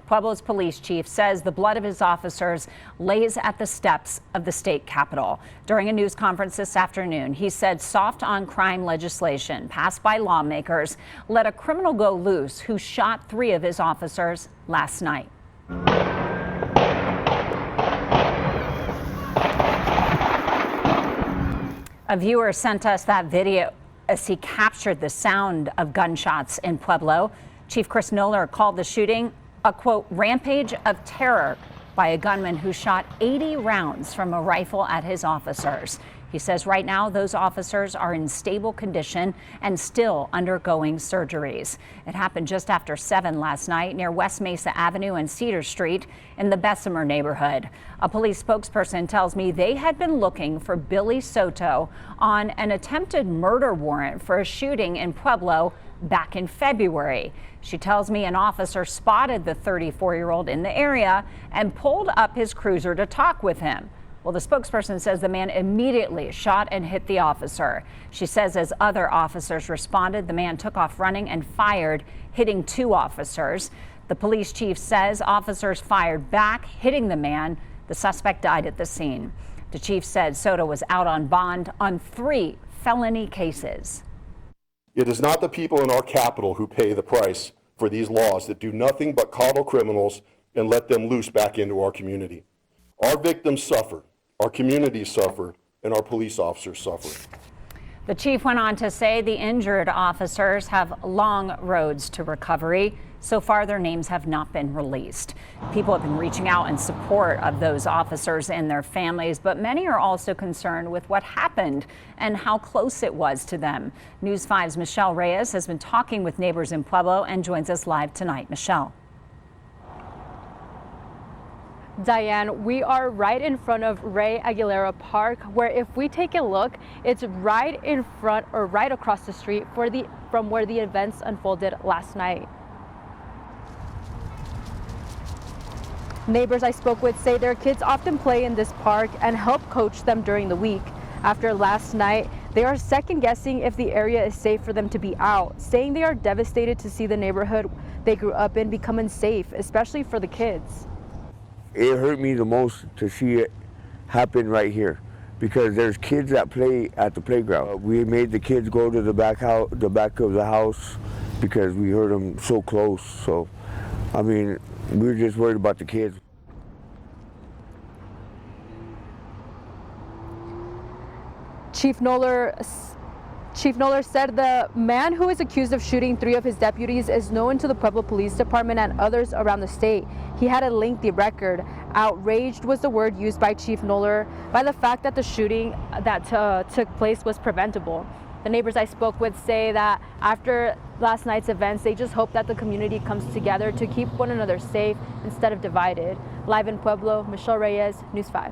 Pueblo's police chief says the blood of his officers lays at the steps of the state capitol. During a news conference this afternoon, he said soft on crime legislation passed by lawmakers let a criminal go loose who shot 3 of his officers last night. A viewer sent us that video as he captured the sound of gunshots in Pueblo. Chief Chris Noller called the shooting a, quote, rampage of terror by a gunman who shot 80 rounds from a rifle at his officers. He says right now those officers are in stable condition and still undergoing surgeries. It happened just after 7 last night near West Mesa Avenue and Cedar Street in the Bessemer neighborhood. A police spokesperson tells me they had been looking for Billy Soto on an attempted murder warrant for a shooting in Pueblo back in February. She tells me an officer spotted the 34-year-old in the area and pulled up his cruiser to talk with him. Well, the spokesperson says the man immediately shot and hit the officer. She says as other officers responded, the man took off running and fired, hitting 2 officers. The police chief says officers fired back, hitting the man. The suspect died at the scene. The chief said Soto was out on bond on 3 felony cases. It is not the people in our capital who pay the price for these laws that do nothing but coddle criminals and let them loose back into our community. Our victims suffer. Our communities suffer, and our police officers suffer. The chief went on to say the injured officers have long roads to recovery. So far, their names have not been released. People have been reaching out in support of those officers and their families, but many are also concerned with what happened and how close it was to them. News 5's Michelle Reyes has been talking with neighbors in Pueblo and joins us live tonight. Michelle. Diane, we are right in front of Ray Aguilera Park, where if we take a look, it's right in front or right across the street from where the events unfolded last night. Neighbors I spoke with say their kids often play in this park and help coach them during the week. After last night, they are second guessing if the area is safe for them to be out, saying they are devastated to see the neighborhood they grew up in become unsafe, especially for the kids. It hurt me the most to see it happen right here because there's kids that play at the playground. We made the kids go to the back of the house because we heard them so close. So, I mean, we were just worried about the kids. Chief Noller said the man who is accused of shooting 3 of his deputies is known to the Pueblo Police Department and others around the state. He had a lengthy record. Outraged was the word used by Chief Noller by the fact that the shooting that took place was preventable. The neighbors I spoke with say that after last night's events, they just hope that the community comes together to keep one another safe instead of divided. Live in Pueblo, Michelle Reyes, News 5.